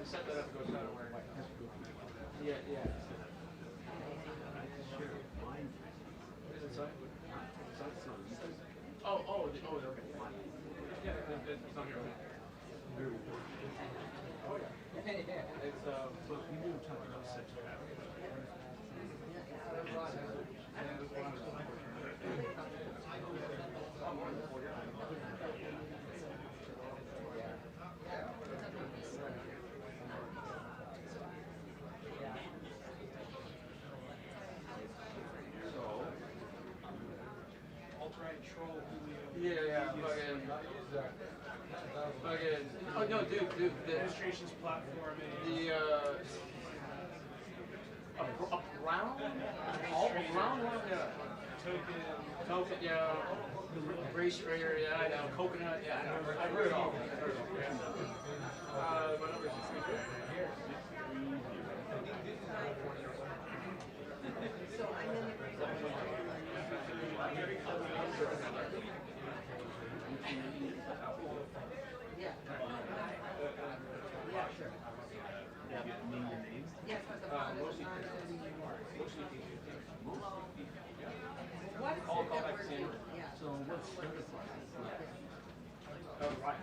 set that up to go somewhere. Yeah, yeah. Oh, okay. Yeah, it's not here. Oh, yeah. It's, so we do talk about sex trafficking. Yeah, fucking. Oh no, dude, the administration's platform. The a brown, all brown one, yeah. Token, yeah. Race sprayer, yeah, I know. Coconut, yeah, I heard it all. My number is 63. So I'm in the yeah. Yeah, sure. Yes, but the fund is not anymore. What is it that we're doing? Yeah. So what's certified? Right.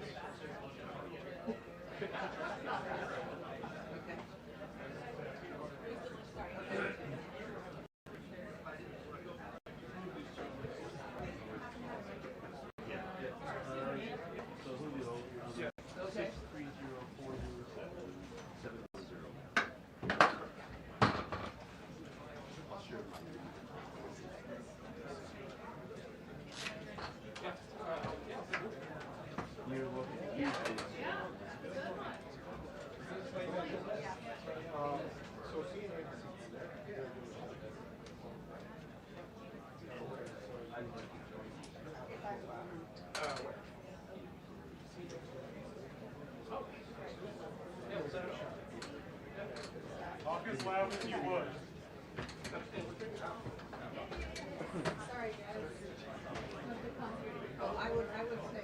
Talk as loud as you would. Sorry, guys. Oh, I would say, I would say.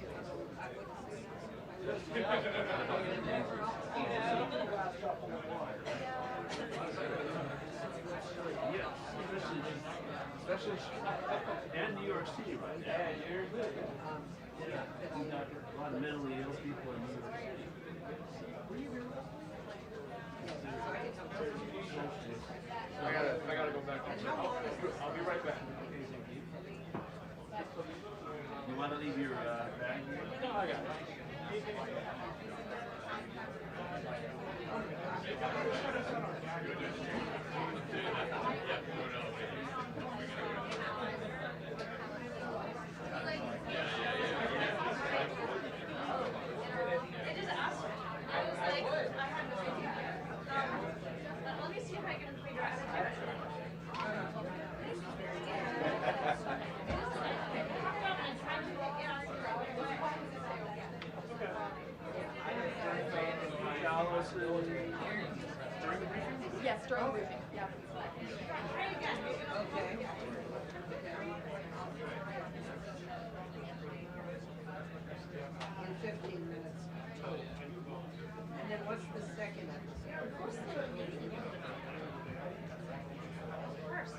Especially and New York City, right? Yeah, you're good. A lot of mentally ill people in New York City. I gotta go back. I'll be right back. You want to leave your bag here? No, I got it. Let me see if I can figure out how to do it. Yes, during the briefing. Yeah. Okay. In 15 minutes. And then what's the second episode? First.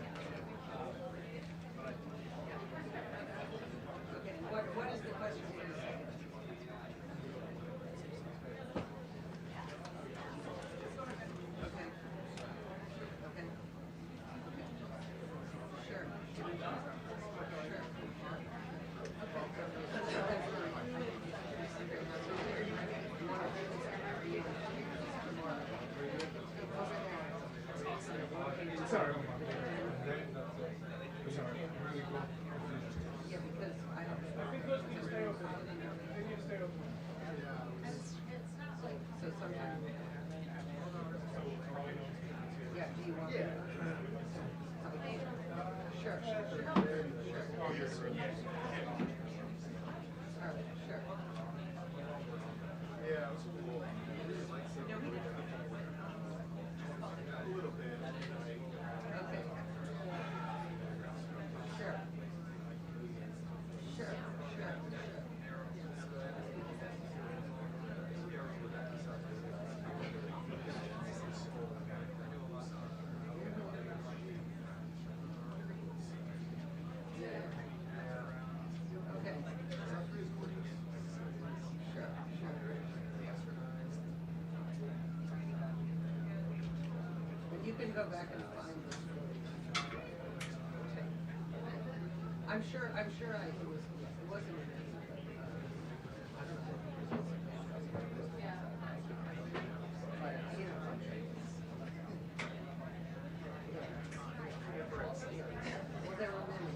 Okay, what is the question for the second? Okay. Okay. Sure. Sorry. Yeah, because I don't know. So sometimes. Yeah, do you want? Yeah. Sure, sure, sure. All right, sure. Yeah, it was a little. No, we didn't. A little bit. Okay. Sure. Sure, sure, sure. go back and find this. Okay. I'm sure it wasn't in it, but, I don't know. Yeah. But, you know. Well, there were many.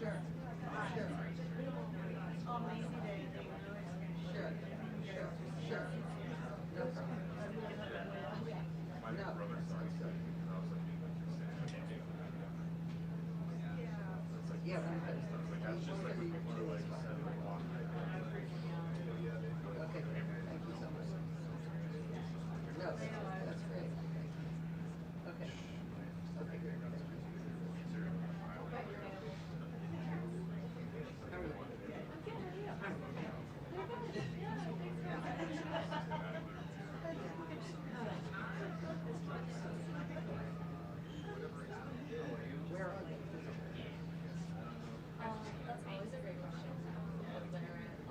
Sure. Yeah, okay, thank you so much. No, that's great. Okay. Okay, good. How are you? Where are they? That's always a great question. When we're at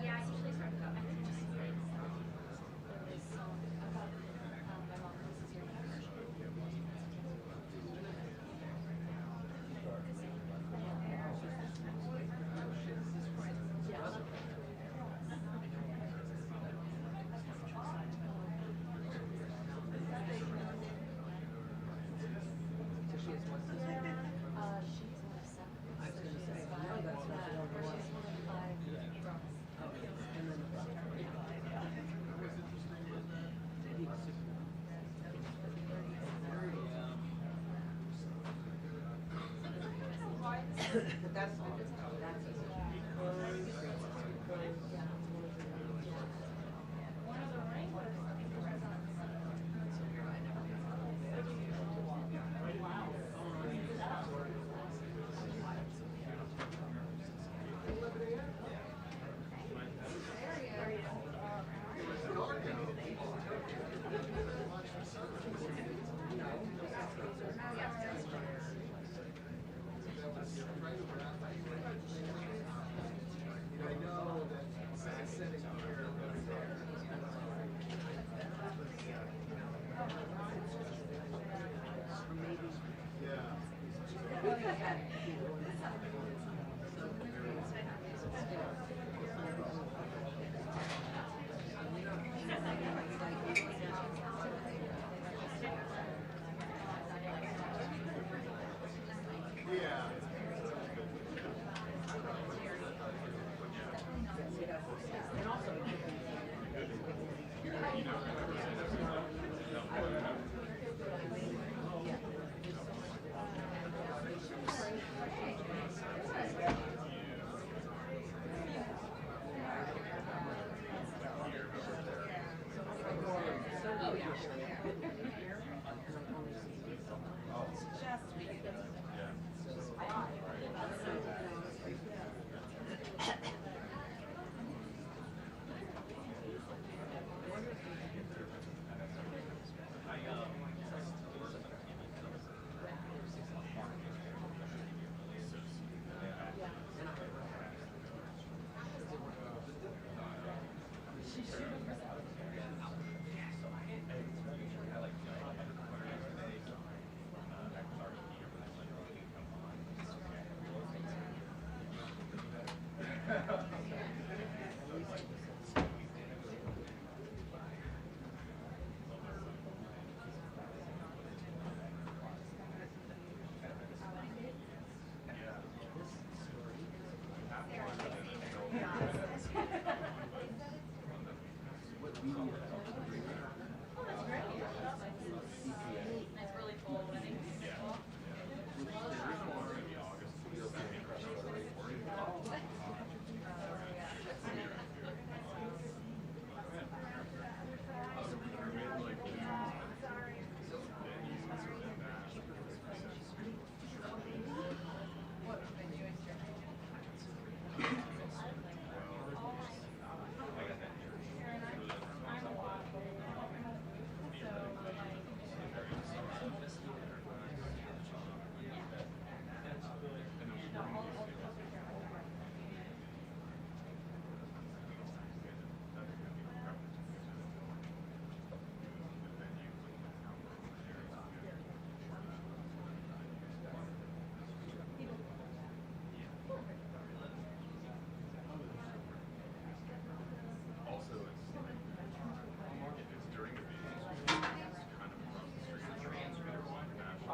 yeah, I usually start with that. I think just like, it was, about, my mom was here. So she has one sister? She's one of seven. I was gonna say, She's no, five. that's not the older one. She's one of five girls. Okay, and then the brother. He was super. But that's all. That's it.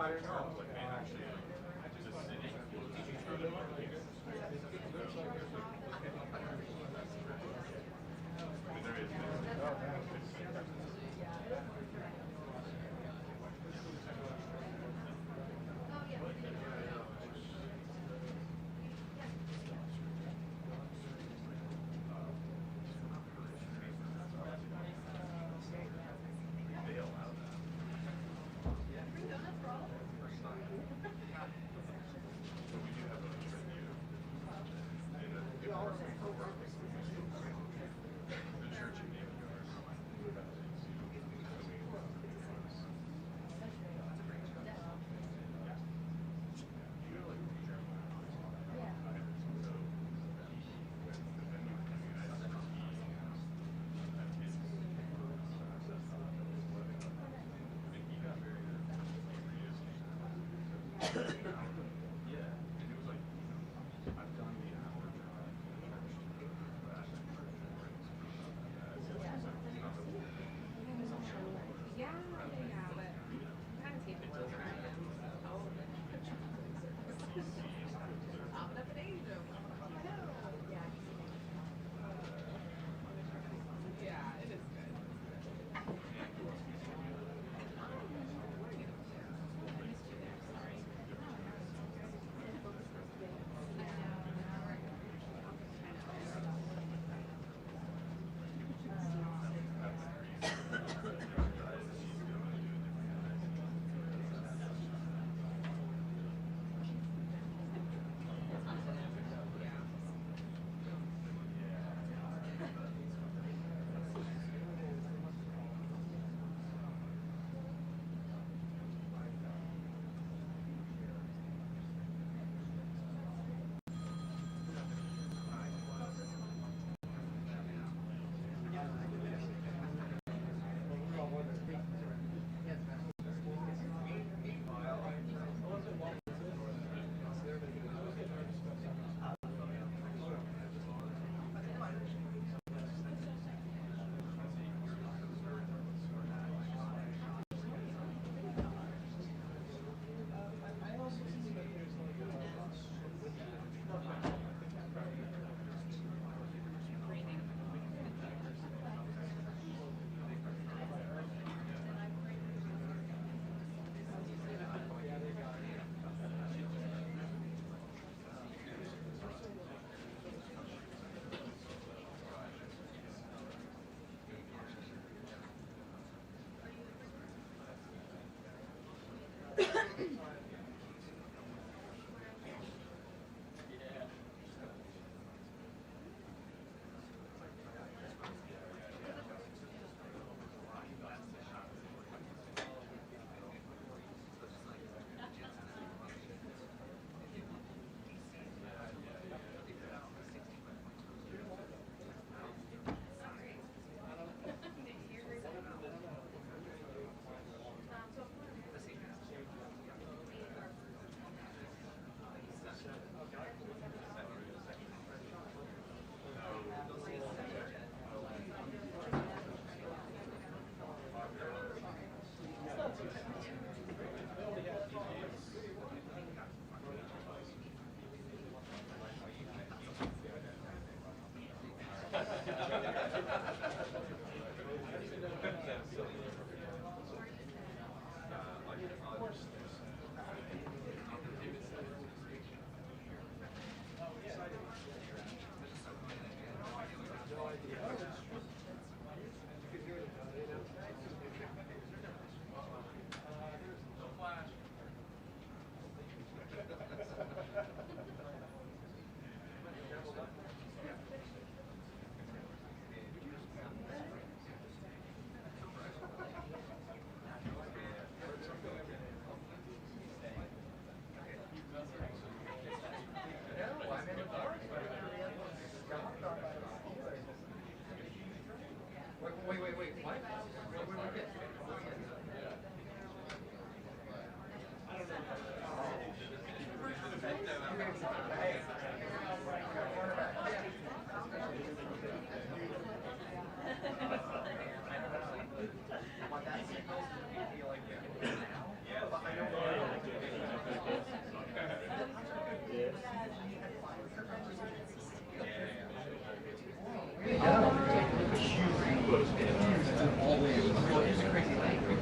Yeah.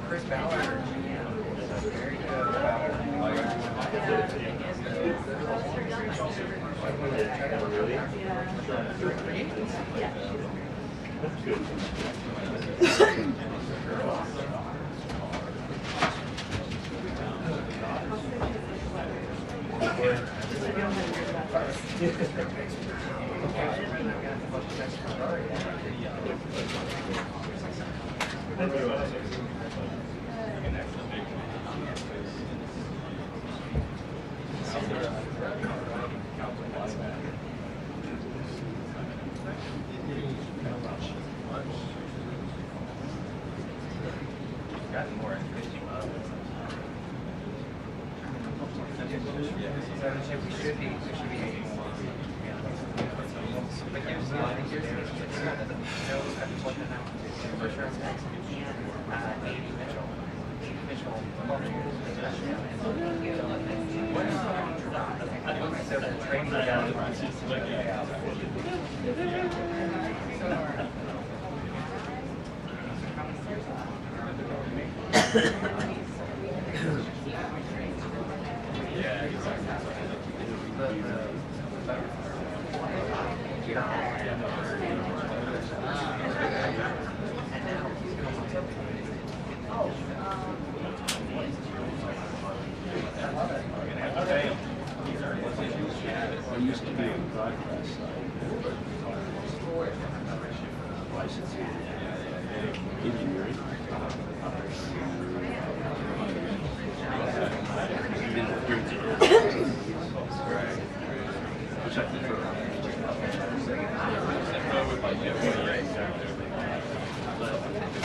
Chris Ballard, very good about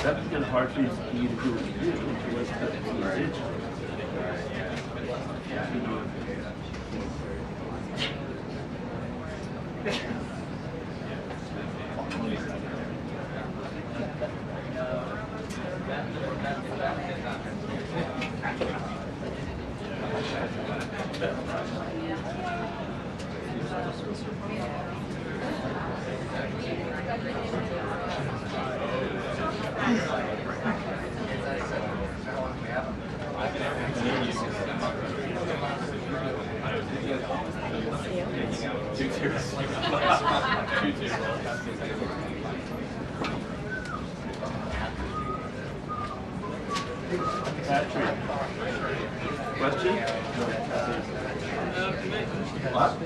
That's kind of hard for you to do what you do. Let's cut it from the edge. Patrick, question? What?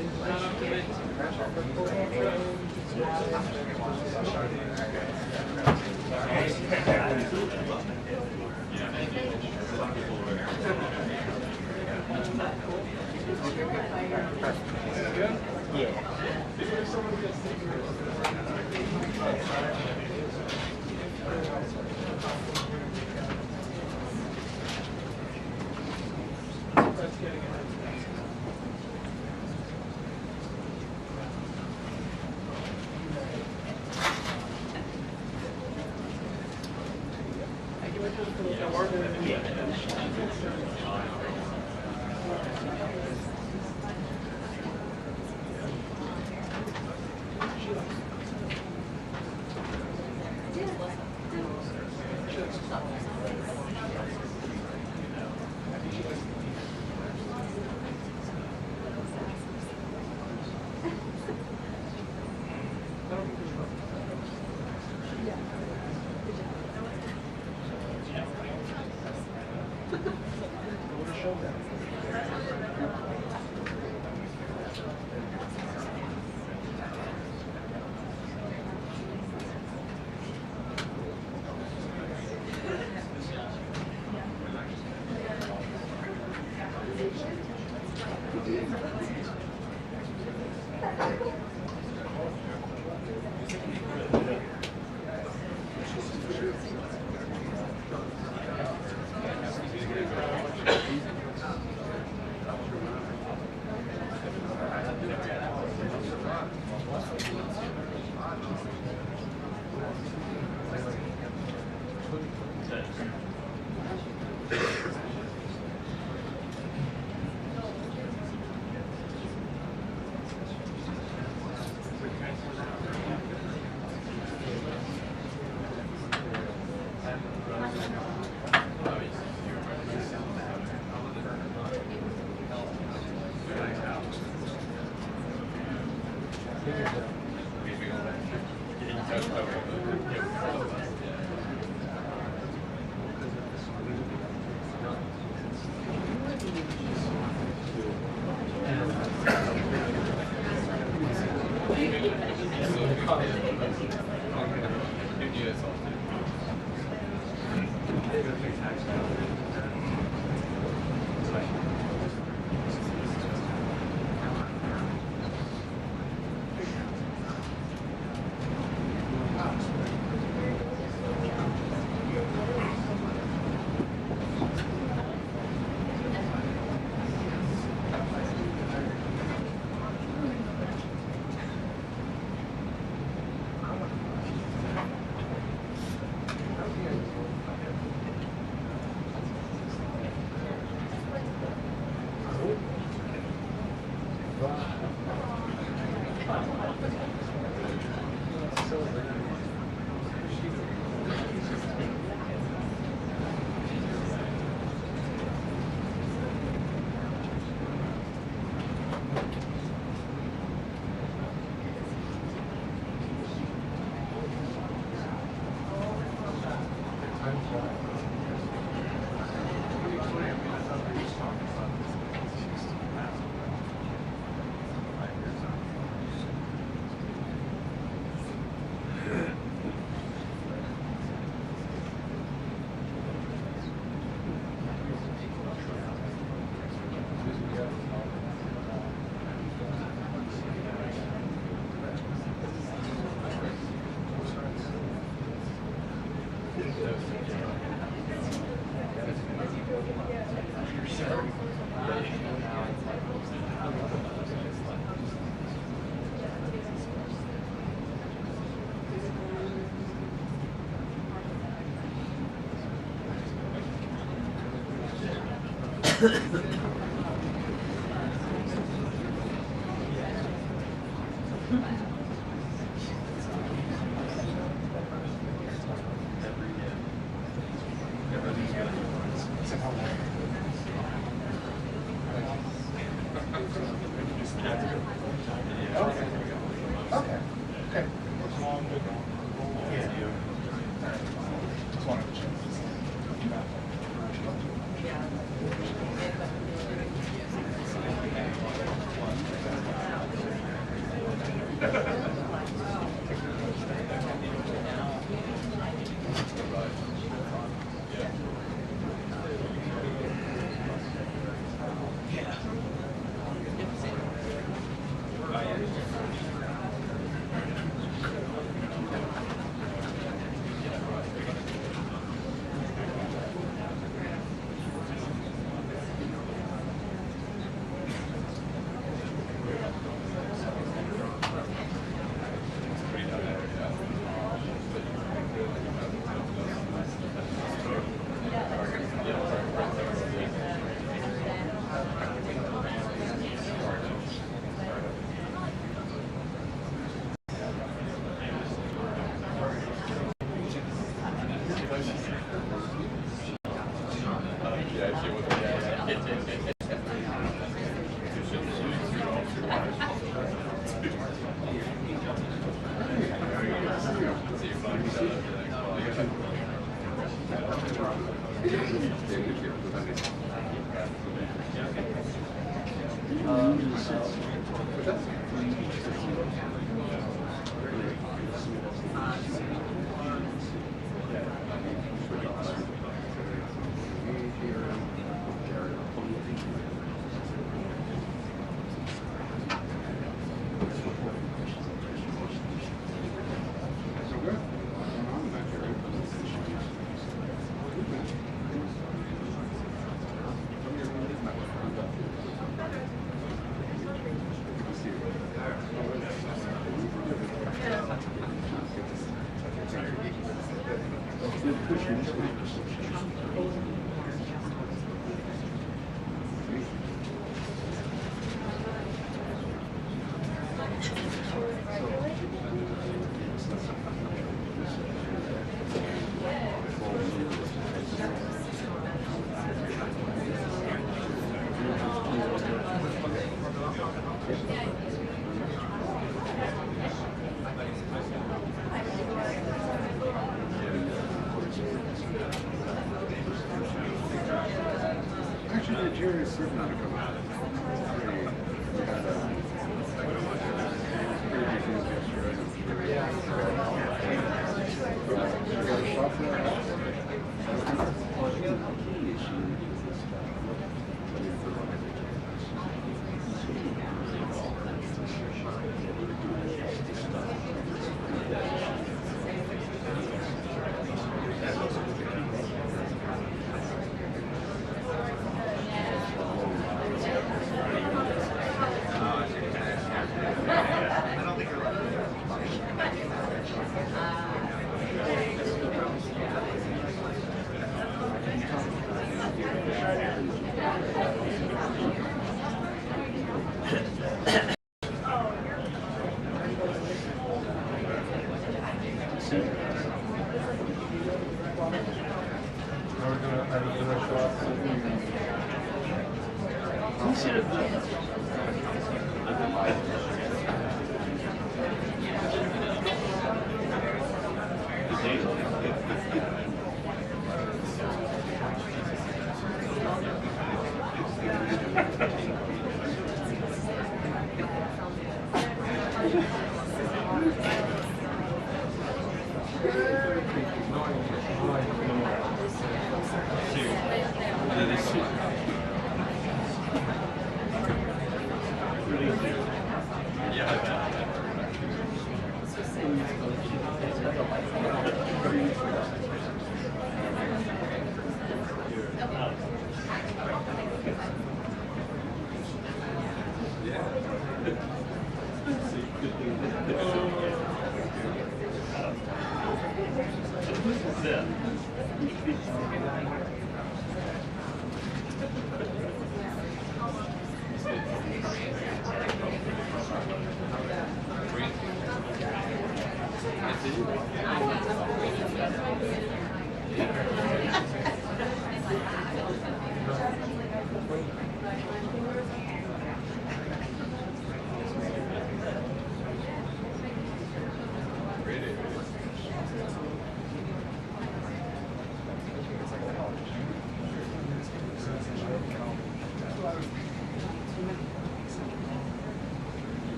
Jerry's sitting on a couple.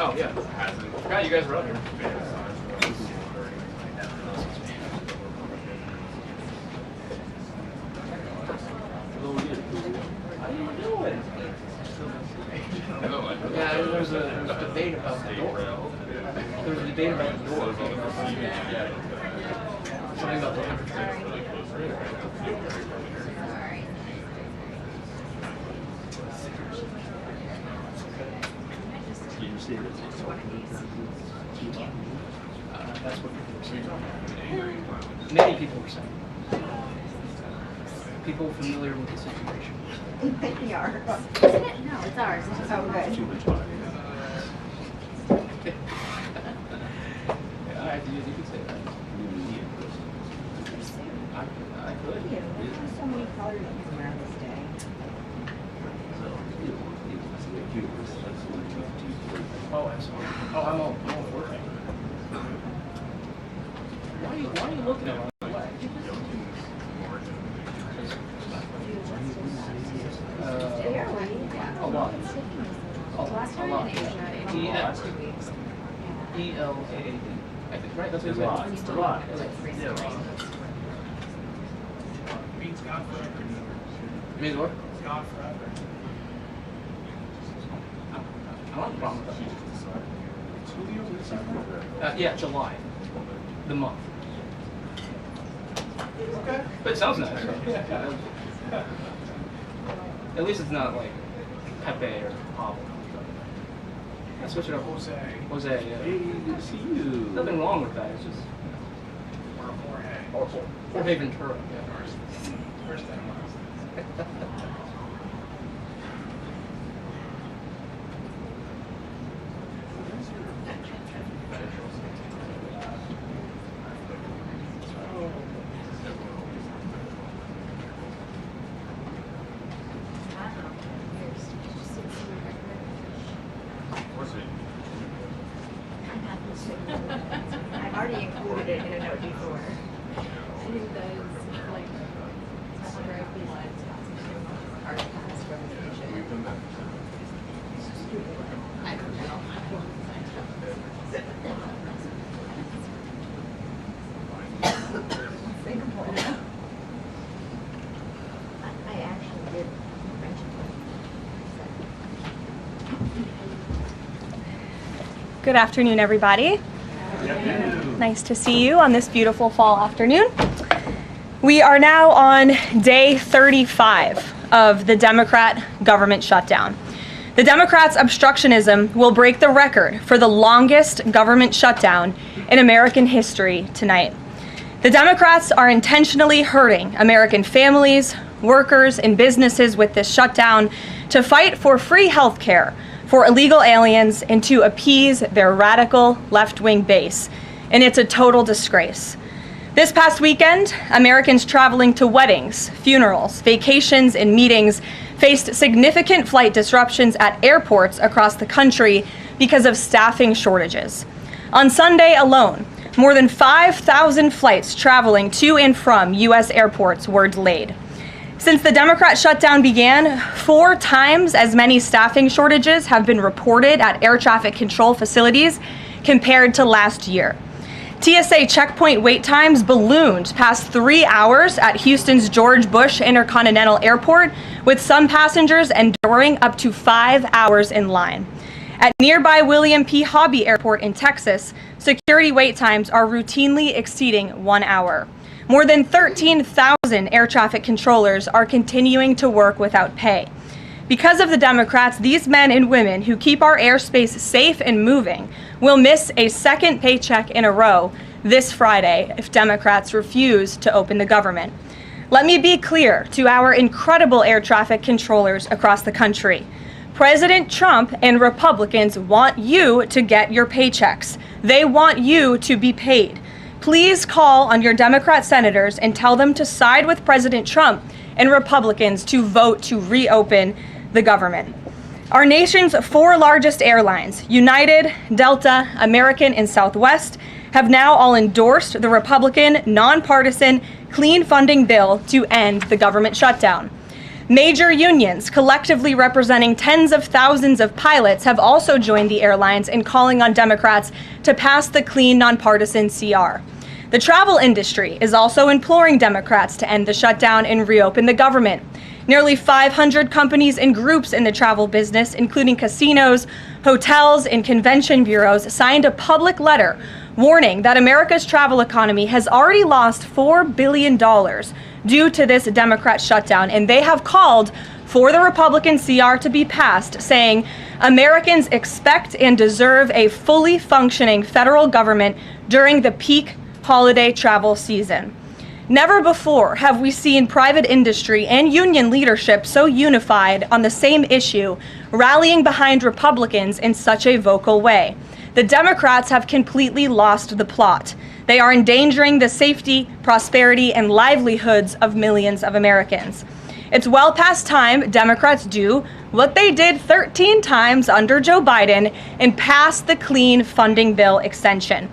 Oh, yeah. God, you guys were up here. How you doing? Yeah, was a debate about the door. There was a debate about the door. Something about the temperature. Did you see this? That's what people were saying. Many people were saying. People familiar with the situation. They are. Isn't it? No, it's ours. It's just Oh, good. Too much water. Yeah, you could say that. I could. Yeah, there's so many colors that come around this day. Oh, absolutely. Oh, I'm all for it. Why are you looking at me? A lot. A lot. E-L-A-A-D. I think, right? That's what it's A lot. Means gone forever. Means what? It's gone forever. I don't have a problem with that. Yeah, July. The month. Okay. But it sounds nice. At least it's not like Pepe or Pablo. Yeah, switch it up. Jose. Jose, yeah. Hey, good to see you. Nothing wrong with that. It's just. Or Jorge. Or Jorge Ventura. Yeah. First and last. I've already included it in a note before. I think those, like, number of people are past revocation. I don't know. I actually did mention Good afternoon, everybody. Nice to see you on this beautiful fall afternoon. We are now on day 35 of the Democrat government shutdown. The Democrats' obstructionism will break the record for the longest government shutdown in American history tonight. The Democrats are intentionally hurting American families, workers, and businesses with this shutdown to fight for free health care for illegal aliens and to appease their radical left-wing base. And it's a total disgrace. This past weekend, Americans traveling to weddings, funerals, vacations, and meetings faced significant flight disruptions at airports across the country because of staffing shortages. On Sunday alone, more than 5,000 flights traveling to and from U.S. airports were delayed. Since the Democrat shutdown began, 4 times as many staffing shortages have been reported at air traffic control facilities compared to last year. TSA checkpoint wait times ballooned past 3 hours at Houston's George Bush Intercontinental Airport, with some passengers enduring up to 5 hours in line. At nearby William P. Hobby Airport in Texas, security wait times are routinely exceeding 1 hour. More than 13,000 air traffic controllers are continuing to work without pay. Because of the Democrats, these men and women who keep our airspace safe and moving will miss a second paycheck in a row this Friday if Democrats refuse to open the government. Let me be clear to our incredible air traffic controllers across the country. President Trump and Republicans want you to get your paychecks. They want you to be paid. Please call on your Democrat senators and tell them to side with President Trump and Republicans to vote to reopen the government. Our nation's 4 largest airlines, United, Delta, American, and Southwest, have now all endorsed the Republican, nonpartisan, clean funding bill to end the government shutdown. Major unions, collectively representing tens of thousands of pilots, have also joined the airlines in calling on Democrats to pass the clean, nonpartisan CR. The travel industry is also imploring Democrats to end the shutdown and reopen the government. Nearly 500 companies and groups in the travel business, including casinos, hotels, and convention bureaus, signed a public letter warning that America's travel economy has already lost $4 billion due to this Democrat shutdown, and they have called for the Republican CR to be passed, saying Americans expect and deserve a fully functioning federal government during the peak holiday travel season. Never before have we seen private industry and union leadership so unified on the same issue, rallying behind Republicans in such a vocal way. The Democrats have completely lost the plot. They are endangering the safety, prosperity, and livelihoods of millions of Americans. It's well past time Democrats do what they did 13 times under Joe Biden and pass the clean funding bill extension.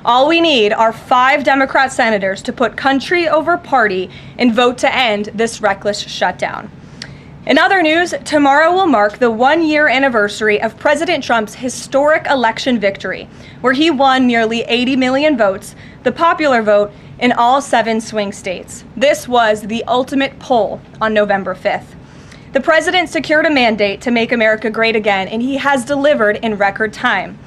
All we need are 5 Democrat senators to put country over party and vote to end this reckless shutdown. In other news, tomorrow will mark the 1-year anniversary of President Trump's historic election victory, where he won nearly 80 million votes, the popular vote, in all 7 swing states. This was the ultimate poll on November 5th. The president secured a mandate to make America great again, and he has delivered in record time.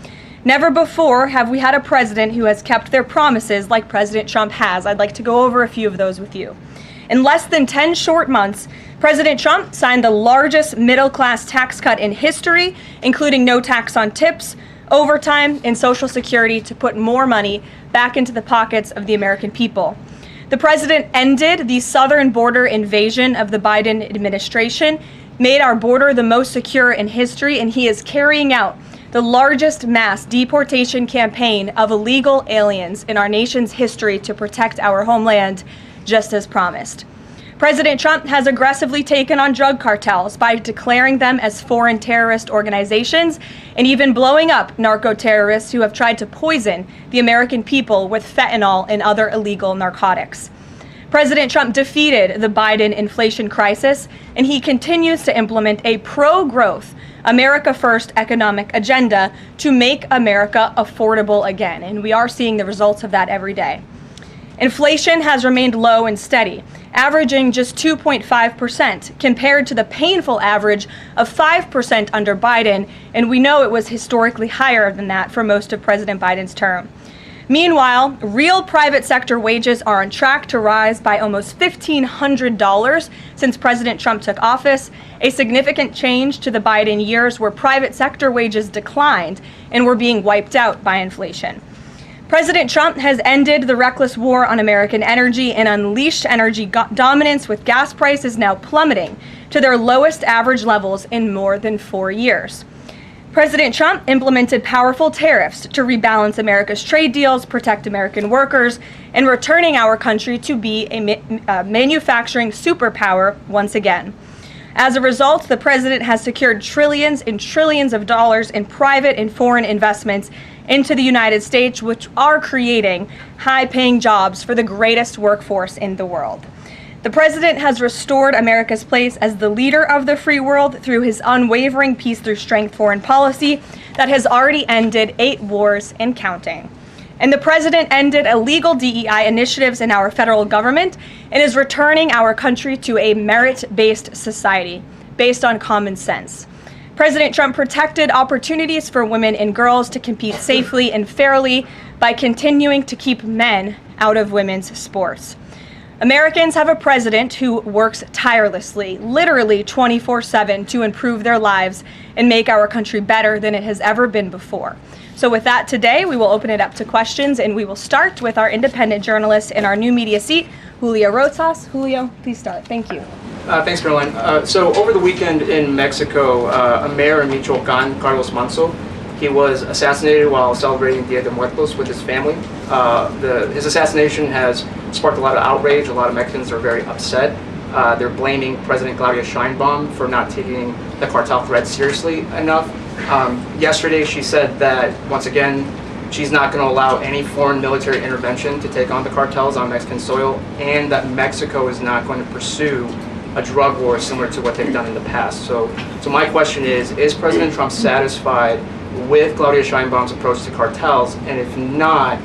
Never before have we had a president who has kept their promises like President Trump has. I'd like to go over a few of those with you. In less than 10 short months, President Trump signed the largest middle-class tax cut in history, including no tax on tips, overtime, and Social Security to put more money back into the pockets of the American people. The president ended the southern border invasion of the Biden administration, made our border the most secure in history, and he is carrying out the largest mass deportation campaign of illegal aliens in our nation's history to protect our homeland, just as promised. President Trump has aggressively taken on drug cartels by declaring them as foreign terrorist organizations and even blowing up narco-terrorists who have tried to poison the American people with fentanyl and other illegal narcotics. President Trump defeated the Biden inflation crisis, and he continues to implement a pro-growth, America First economic agenda to make America affordable again, and we are seeing the results of that every day. Inflation has remained low and steady, averaging just 2.5% compared to the painful average of 5% under Biden, and we know it was historically higher than that for most of President Biden's term. Meanwhile, real private sector wages are on track to rise by almost $1,500 since President Trump took office, a significant change to the Biden years where private sector wages declined and were being wiped out by inflation. President Trump has ended the reckless war on American energy and unleashed energy dominance, with gas prices now plummeting to their lowest average levels in more than 4 years. President Trump implemented powerful tariffs to rebalance America's trade deals, protect American workers, and returning our country to be a manufacturing superpower once again. As a result, the president has secured trillions and trillions of dollars in private and foreign investments into the United States, which are creating high-paying jobs for the greatest workforce in the world. The president has restored America's place as the leader of the free world through his unwavering peace through strength foreign policy that has already ended 8 wars and counting. And the president ended illegal DEI initiatives in our federal government and is returning our country to a merit-based society based on common sense. President Trump protected opportunities for women and girls to compete safely and fairly by continuing to keep men out of women's sports. Americans have a president who works tirelessly, literally 24/7, to improve their lives and make our country better than it has ever been before. So with that, today we will open it up to questions, and we will start with our independent journalist in our new media seat, Julio Rosas. Julio, please start. Thank you. Thanks, Caroline. So over the weekend in Mexico, a mayor in Michoacan, Carlos Manso, he was assassinated while celebrating Dia de Muertos with his family. His assassination has sparked a lot of outrage. A lot of Mexicans are very upset. They're blaming President Claudia Sheinbaum for not taking the cartel threat seriously enough. Yesterday, she said that, once again, she's not going to allow any foreign military intervention to take on the cartels on Mexican soil, and that Mexico is not going to pursue a drug war similar to what they've done in the past. So my question is President Trump satisfied with Claudia Sheinbaum's approach to cartels? And if not,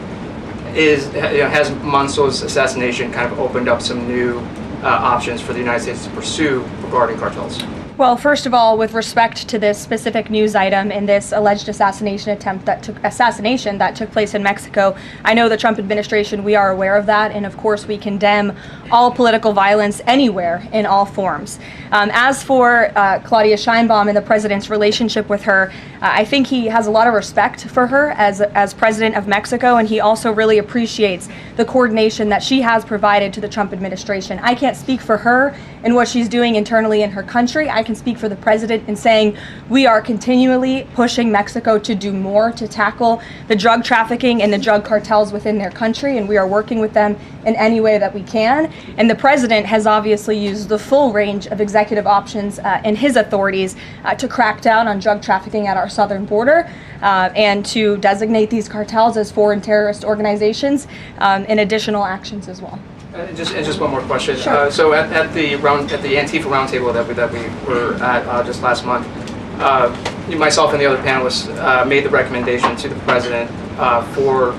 has Manso's assassination kind of opened up some new options for the United States to pursue regarding cartels? Well, first of all, with respect to this specific news item and this alleged assassination that took place in Mexico, I know the Trump administration, we are aware of that, and of course we condemn all political violence anywhere in all forms. As for Claudia Sheinbaum and the president's relationship with her, I think he has a lot of respect for her as president of Mexico, and he also really appreciates the coordination that she has provided to the Trump administration. I can't speak for her and what she's doing internally in her country. I can speak for the president in saying we are continually pushing Mexico to do more to tackle the drug trafficking and the drug cartels within their country, and we are working with them in any way that we can. And the president has obviously used the full range of executive options in his authorities to crack down on drug trafficking at our southern border and to designate these cartels as foreign terrorist organizations and additional actions as well. Just one more question. Sure. So at the Antifa roundtable that we were at just last month, myself and the other panelists made the recommendation to the president for,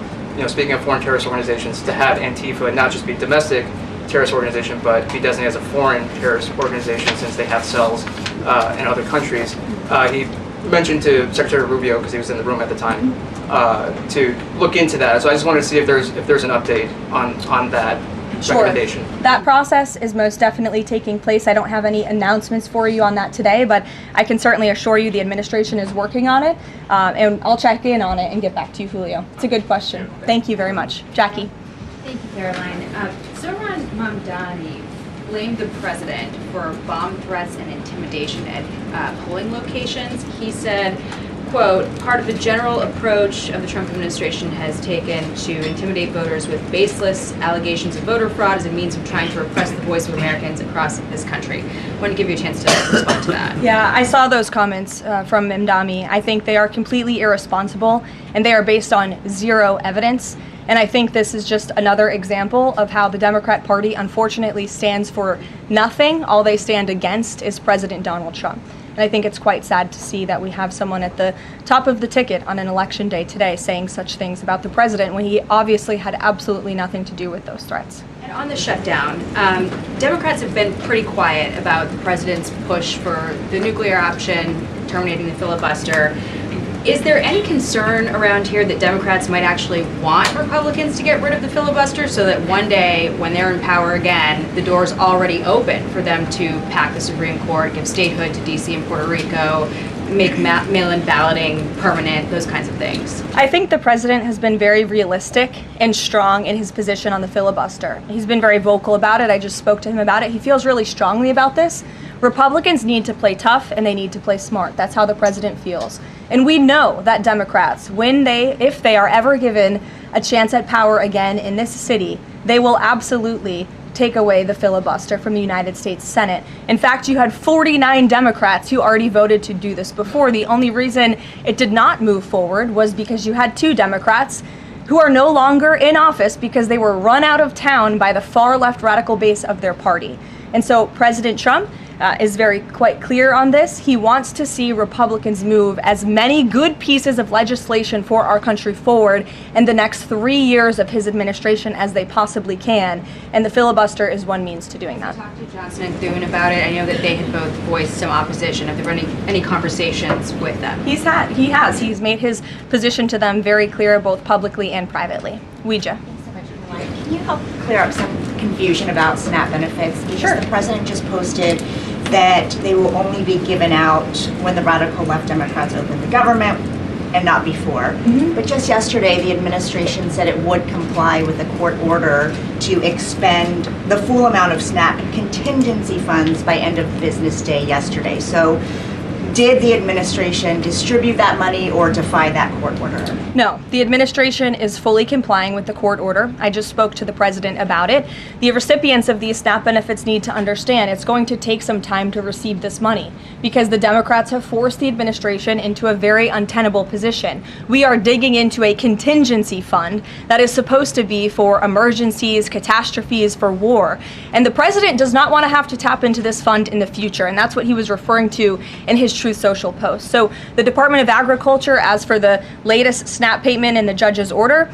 speaking of foreign terrorist organizations, to have Antifa not just be domestic terrorist organization, but be designated as a foreign terrorist organization since they have cells in other countries. He mentioned to Secretary Rubio, because he was in the room at the time, to look into that. So I just wanted to see if there's an update on that. Sure. Recommendation. That process is most definitely taking place. I don't have any announcements for you on that today, but I can certainly assure you the administration is working on it, and I'll check in on it and get back to you, Julio. It's a good question. Thank you very much. Jackie. Thank you, Caroline. Zohran Mamdani blamed the president for bomb threats and intimidation at polling locations. He said, quote, part of the general approach of the Trump administration has taken to intimidate voters with baseless allegations of voter fraud as a means of trying to repress the voice of Americans across this country. I want to give you a chance to respond to that. Yeah, I saw those comments from Mamdani. I think they are completely irresponsible, and they are based on zero evidence. And I think this is just another example of how the Democrat Party unfortunately stands for nothing. All they stand against is President Donald Trump. And I think it's quite sad to see that we have someone at the top of the ticket on an election day today saying such things about the president when he obviously had absolutely nothing to do with those threats. And on the shutdown, Democrats have been pretty quiet about the president's push for the nuclear option, terminating the filibuster. Is there any concern around here that Democrats might actually want Republicans to get rid of the filibuster so that one day when they're in power again, the door's already open for them to pack the Supreme Court, give statehood to D.C. and Puerto Rico, make mail-in balloting permanent, those kinds of things? I think the president has been very realistic and strong in his position on the filibuster. He's been very vocal about it. I just spoke to him about it. He feels really strongly about this. Republicans need to play tough and they need to play smart. That's how the president feels. And we know that Democrats, if they are ever given a chance at power again in this city, they will absolutely take away the filibuster from the United States Senate. In fact, you had 49 Democrats who already voted to do this before. The only reason it did not move forward was because you had 2 Democrats who are no longer in office because they were run out of town by the far left radical base of their party. And so President Trump is quite clear on this. He wants to see Republicans move as many good pieces of legislation for our country forward in the next 3 years of his administration as they possibly can. And the filibuster is one means to doing that. Talked to Johnson and Thune about it. I know that they had both voiced some opposition. Have there been any conversations with them? He has. He's made his position to them very clear, both publicly and privately. Ouija. Can you help clear up some confusion about SNAP benefits? Because Sure. the president just posted that they will only be given out when the radical left Democrats open the government and not before. But just yesterday, the administration said it would comply with a court order to expend the full amount of SNAP contingency funds by end of business day yesterday. So did the administration distribute that money or defy that court order? No, the administration is fully complying with the court order. I just spoke to the president about it. The recipients of these SNAP benefits need to understand it's going to take some time to receive this money because the Democrats have forced the administration into a very untenable position. We are digging into a contingency fund that is supposed to be for emergencies, catastrophes, for war. And the president does not want to have to tap into this fund in the future, and that's what he was referring to in his Truth Social post. So the Department of Agriculture, as for the latest SNAP payment in the judge's order,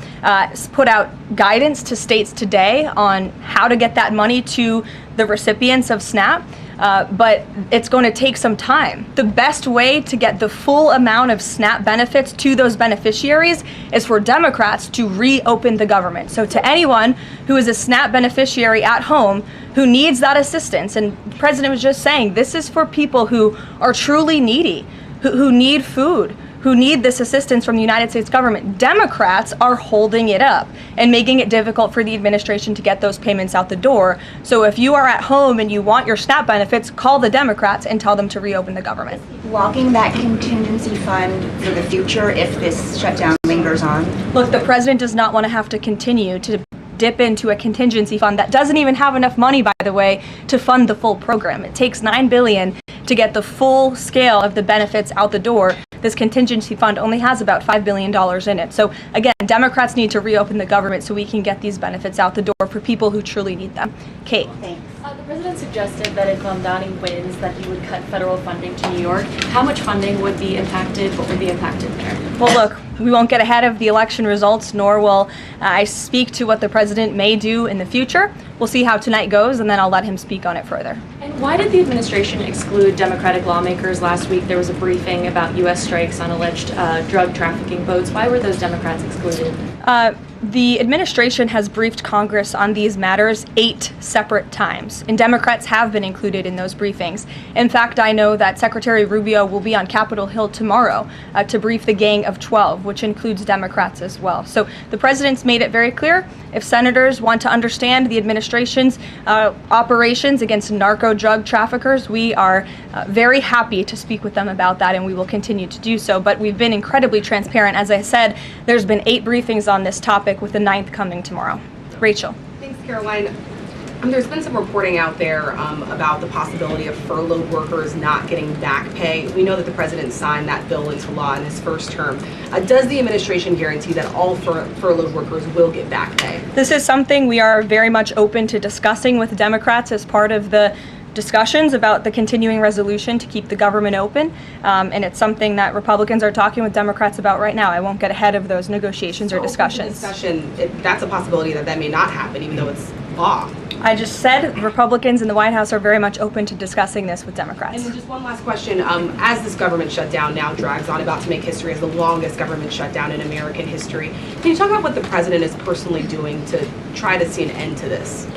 put out guidance to states today on how to get that money to the recipients of SNAP, but it's going to take some time. The best way to get the full amount of SNAP benefits to those beneficiaries is for Democrats to reopen the government. So to anyone who is a SNAP beneficiary at home who needs that assistance, and the president was just saying, this is for people who are truly needy, who need food, who need this assistance from the United States government. Democrats are holding it up and making it difficult for the administration to get those payments out the door. So if you are at home and you want your SNAP benefits, call the Democrats and tell them to reopen the government. Blocking that contingency fund for the future if this shutdown lingers on? Look, the president does not want to have to continue to dip into a contingency fund that doesn't even have enough money, by the way, to fund the full program. It takes $9 billion to get the full scale of the benefits out the door. This contingency fund only has about $5 billion in it. So again, Democrats need to reopen the government so we can get these benefits out the door for people who truly need them. Kate. Thanks. The president suggested that if Mamdani wins, that he would cut federal funding to New York. How much funding would be impacted? What would be impacted there? Well, look, we won't get ahead of the election results, nor will I speak to what the president may do in the future. We'll see how tonight goes, and then I'll let him speak on it further. And why did the administration exclude Democratic lawmakers last week? There was a briefing about U.S. strikes on alleged drug trafficking boats. Why were those Democrats excluded? The administration has briefed Congress on these matters 8 separate times, and Democrats have been included in those briefings. In fact, I know that Secretary Rubio will be on Capitol Hill tomorrow to brief the Gang of 12, which includes Democrats as well. So the president's made it very clear, if senators want to understand the administration's operations against narco drug traffickers, we are very happy to speak with them about that, and we will continue to do so. But we've been incredibly transparent. As I said, there's been 8 briefings on this topic, with the 9th coming tomorrow. Rachel. Thanks, Caroline. There's been some reporting out there about the possibility of furloughed workers not getting back pay. We know that the president signed that bill into law in his first term. Does the administration guarantee that all furloughed workers will get back pay? This is something we are very much open to discussing with Democrats as part of the discussions about the continuing resolution to keep the government open, and it's something that Republicans are talking with Democrats about right now. I won't get ahead of those negotiations or discussions. That's a possibility that may not happen, even though it's law. I just said Republicans in the White House are very much open to discussing this with Democrats. And just one last question. As this government shutdown now drags on, about to make history as the longest government shutdown in American history, can you talk about what the president is personally doing to try to see an end to this?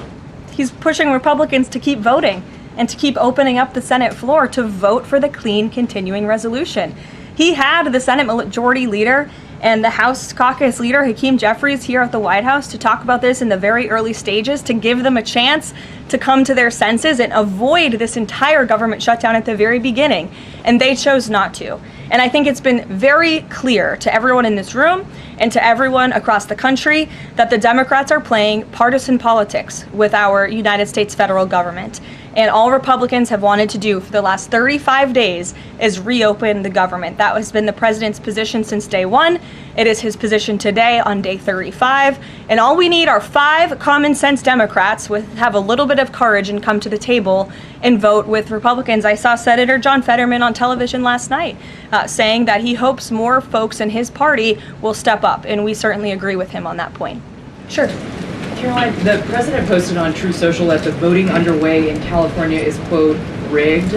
He's pushing Republicans to keep voting and to keep opening up the Senate floor to vote for the clean continuing resolution. He had the Senate Majority Leader and the House Caucus Leader, Hakeem Jeffries, here at the White House to talk about this in the very early stages, to give them a chance to come to their senses and avoid this entire government shutdown at the very beginning. And they chose not to. And I think it's been very clear to everyone in this room and to everyone across the country that the Democrats are playing partisan politics with our United States federal government. And all Republicans have wanted to do for the last 35 days is reopen the government. That has been the president's position since day one. It is his position today on day 35. And all we need are 5 common sense Democrats with have a little bit of courage and come to the table and vote with Republicans. I saw Senator John Fetterman on television last night saying that he hopes more folks in his party will step up. And we certainly agree with him on that point. Sure. Caroline, the president posted on True Social that the voting underway in California is, quote, rigged.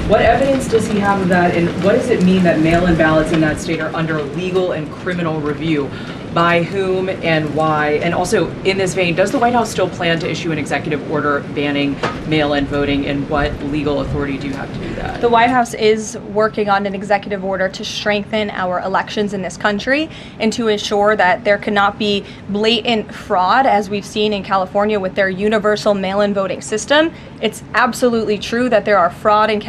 What evidence does he have of that, and what does it mean that mail-in ballots in that state are under legal and criminal review? By whom and why? And also, in this vein, does the White House still plan to issue an executive order banning mail-in voting, and what legal authority do you have to do that? The White House is working on an executive order to strengthen our elections in this country and to ensure that there cannot be blatant fraud, as we've seen in California with their universal mail-in voting system. It's absolutely true that there's fraud in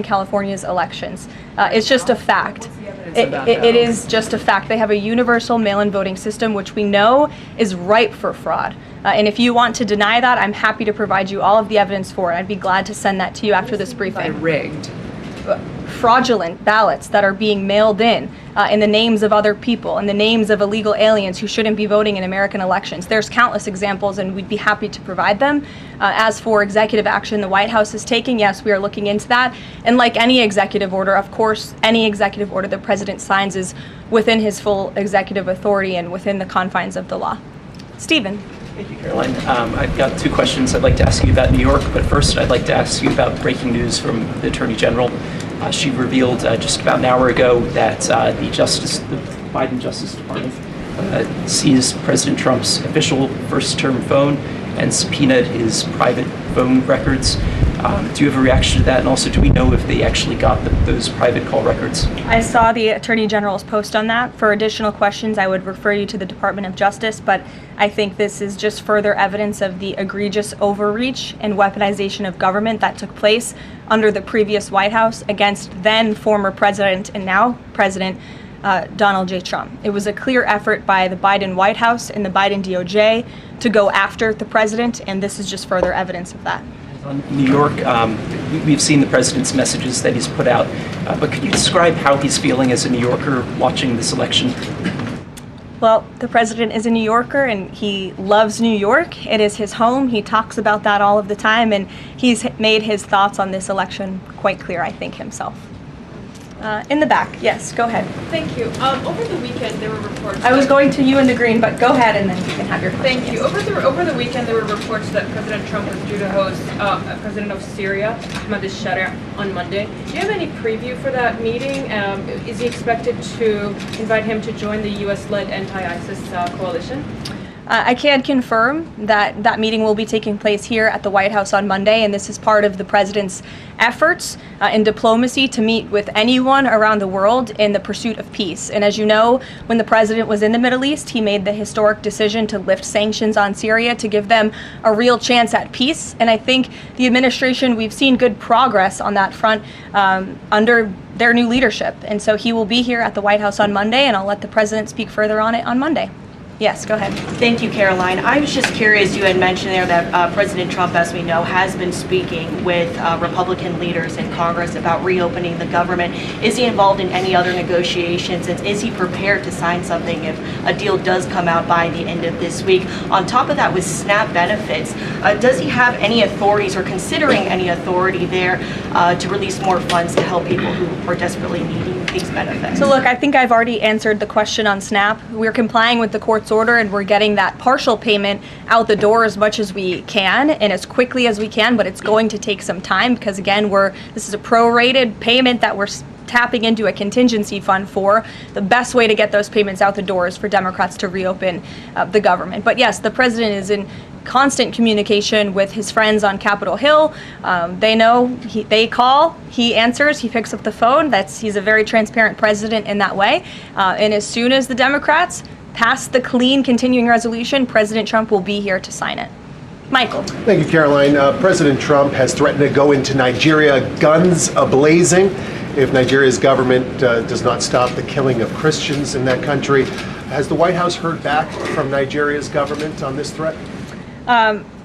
California's elections. It's just a fact. It is just a fact. They have a universal mail-in voting system, which we know is ripe for fraud. And if you want to deny that, I'm happy to provide you all of the evidence for it. I'd be glad to send that to you after this briefing. Rigged. Fraudulent ballots that are being mailed in the names of other people, in the names of illegal aliens who shouldn't be voting in American elections. There's countless examples, and we'd be happy to provide them. As for executive action the White House is taking, yes, we are looking into that. And like any executive order, of course, any executive order the president signs is within his full executive authority and within the confines of the law. Stephen. Thank you, Caroline. I've got two questions I'd like to ask you about New York, but first I'd like to ask you about breaking news from the Attorney General. She revealed just about an hour ago that the Biden Justice Department seized President Trump's official first-term phone and subpoenaed his private phone records. Do you have a reaction to that? And also, do we know if they actually got those private call records? I saw the Attorney General's post on that. For additional questions, I would refer you to the Department of Justice, but I think this is just further evidence of the egregious overreach and weaponization of government that took place under the previous White House against then former President and now President Donald J. Trump. It was a clear effort by the Biden White House and the Biden DOJ to go after the president, and this is just further evidence of that. On New York, we've seen the president's messages that he's put out, but could you describe how he's feeling as a New Yorker watching this election? Well, the president is a New Yorker and he loves New York. It is his home. He talks about that all of the time, and he's made his thoughts on this election quite clear, I think, himself. In the back, yes, go ahead. Thank you. Over the weekend, there were reports. I was going to you in the green, but go ahead and then you can have your question. Thank you. Over the weekend, there were reports that President Trump was due to host President of Syria, Ahmad al-Sharia, on Monday. Do you have any preview for that meeting? Is he expected to invite him to join the U.S.-led anti-ISIS coalition? I can confirm that that meeting will be taking place here at the White House on Monday, and this is part of the president's efforts in diplomacy to meet with anyone around the world in the pursuit of peace. And as you know, when the president was in the Middle East, he made the historic decision to lift sanctions on Syria to give them a real chance at peace. And I think the administration, we've seen good progress on that front under their new leadership. And so he will be here at the White House on Monday, and I'll let the president speak further on it on Monday. Yes, go ahead. Thank you, Caroline. I was just curious, you had mentioned there that President Trump, as we know, has been speaking with Republican leaders in Congress about reopening the government. Is he involved in any other negotiations, and is he prepared to sign something if a deal does come out by the end of this week? On top of that, with SNAP benefits, does he have any authorities or considering any authority there to release more funds to help people who are desperately needing these benefits? So look, I think I've already answered the question on SNAP. We're complying with the court's order, and we're getting that partial payment out the door as much as we can and as quickly as we can, but it's going to take some time because, again, this is a prorated payment that we're tapping into a contingency fund for. The best way to get those payments out the door is for Democrats to reopen the government. But yes, the president is in constant communication with his friends on Capitol Hill. They know, they call, he answers, he picks up the phone. He's a very transparent president in that way. And as soon as the Democrats pass the clean continuing resolution, President Trump will be here to sign it. Michael. Thank you, Caroline. President Trump has threatened to go into Nigeria guns a-blazing if Nigeria's government does not stop the killing of Christians in that country. Has the White House heard back from Nigeria's government on this threat?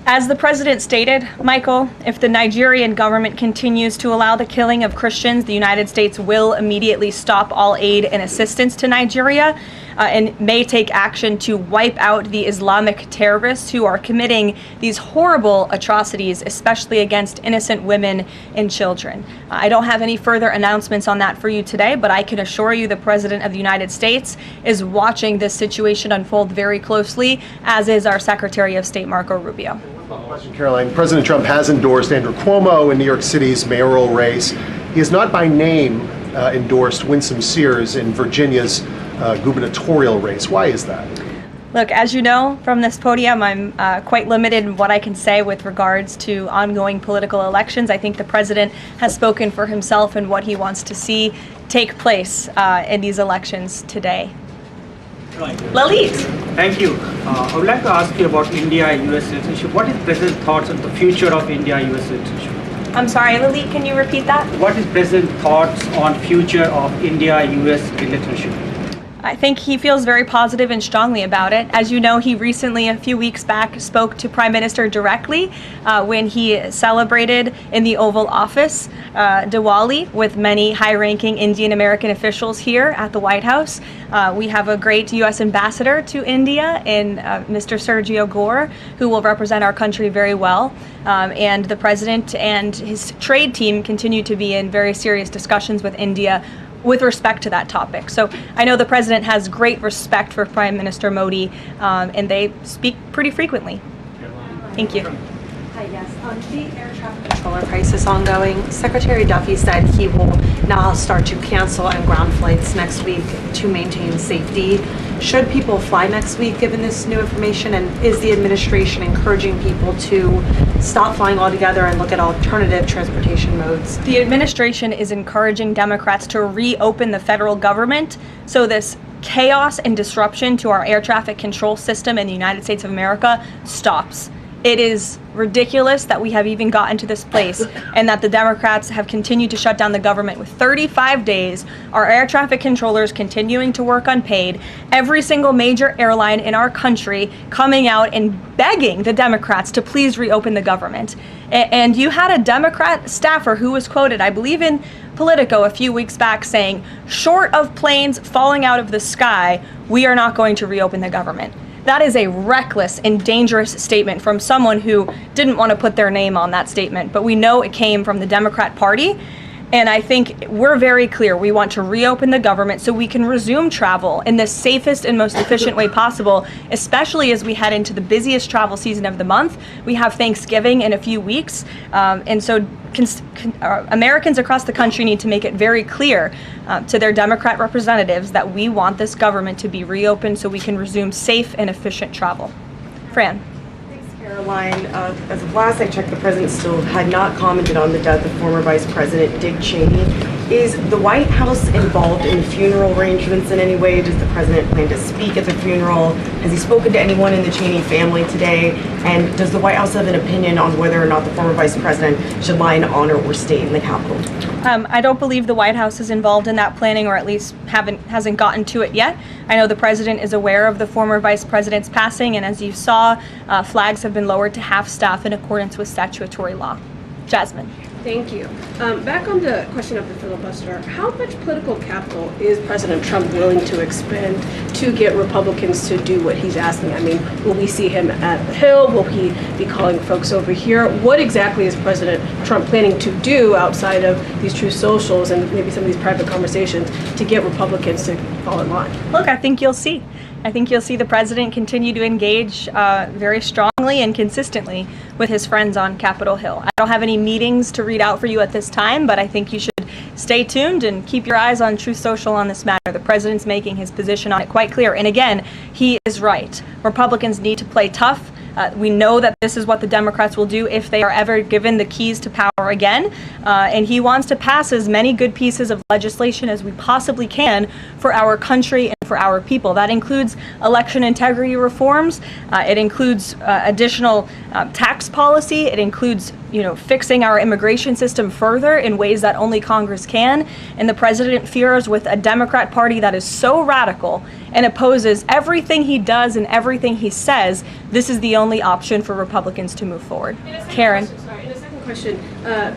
As the president stated, Michael, if the Nigerian government continues to allow the killing of Christians, the United States will immediately stop all aid and assistance to Nigeria and may take action to wipe out the Islamic terrorists who are committing these horrible atrocities, especially against innocent women and children. I don't have any further announcements on that for you today, but I can assure you the President of the United States is watching this situation unfold very closely, as is our Secretary of State, Marco Rubio. Question, Caroline. President Trump has endorsed Andrew Cuomo in New York City's mayoral race. He has not by name endorsed Winsome Sears in Virginia's gubernatorial race. Why is that? Look, as you know from this podium, I'm quite limited in what I can say with regards to ongoing political elections. I think the president has spoken for himself and what he wants to see take place in these elections today. Lalit. Thank you. I would like to ask you about India-US relationship. What is President's thoughts on the future of India-US relationship? I'm sorry, Lalit, can you repeat that? What is President's thoughts on future of India-US relationship? I think he feels very positive and strongly about it. As you know, he recently, a few weeks back, spoke to Prime Minister directly when he celebrated in the Oval Office Diwali with many high-ranking Indian American officials here at the White House. We have a great U.S. ambassador to India in Mr. Sergio Gore, who will represent our country very well. And the president and his trade team continue to be in very serious discussions with India with respect to that topic. So I know the president has great respect for Prime Minister Modi, and they speak pretty frequently. Thank you. Hi, yes. The air traffic controller crisis ongoing. Secretary Duffy said he will now start to cancel and ground flights next week to maintain safety. Should people fly next week given this new information? And is the administration encouraging people to stop flying altogether and look at alternative transportation modes? The administration is encouraging Democrats to reopen the federal government so this chaos and disruption to our air traffic control system in the United States of America stops. It is ridiculous that we have even gotten to this place and that the Democrats have continued to shut down the government with 35 days, our air traffic controllers continuing to work unpaid, every single major airline in our country coming out and begging the Democrats to please reopen the government. And you had a Democrat staffer who was quoted, I believe in Politico a few weeks back, saying, short of planes falling out of the sky, we are not going to reopen the government. That is a reckless and dangerous statement from someone who didn't want to put their name on that statement, but we know it came from the Democrat Party. And I think we're very clear. We want to reopen the government so we can resume travel in the safest and most efficient way possible, especially as we head into the busiest travel season of the month. We have Thanksgiving in a few weeks. And so Americans across the country need to make it very clear to their Democrat representatives that we want this government to be reopened so we can resume safe and efficient travel. Fran. Caroline, as of last I checked, the president still had not commented on the death of former Vice President Dick Cheney. Is the White House involved in the funeral arrangements in any way? Does the president plan to speak at the funeral? Has he spoken to anyone in the Cheney family today? And does the White House have an opinion on whether or not the former vice president should lie in honor or state in the Capitol? I don't believe the White House is involved in that planning, or at least hasn't gotten to it yet. I know the president is aware of the former vice president's passing, and as you saw, flags have been lowered to half staff in accordance with statutory law. Jasmine. Thank you. Back on the question of the filibuster, how much political capital is President Trump willing to expend to get Republicans to do what he's asking? I mean, will we see him at the Hill? Will he be calling folks over here? What exactly is President Trump planning to do outside of these true socials and maybe some of these private conversations to get Republicans to fall in line? Look, I think you'll see. I think you'll see the president continue to engage very strongly and consistently with his friends on Capitol Hill. I don't have any meetings to read out for you at this time, but I think you should stay tuned and keep your eyes on Truth Social on this matter. The president's making his position on it quite clear. And again, he is right. Republicans need to play tough. We know that this is what the Democrats will do if they are ever given the keys to power again. And he wants to pass as many good pieces of legislation as we possibly can for our country and for our people. That includes election integrity reforms. It includes additional tax policy. It includes, fixing our immigration system further in ways that only Congress can. And the president fears with a Democrat Party that is so radical and opposes everything he does and everything he says, this is the only option for Republicans to move forward. Karen. Question.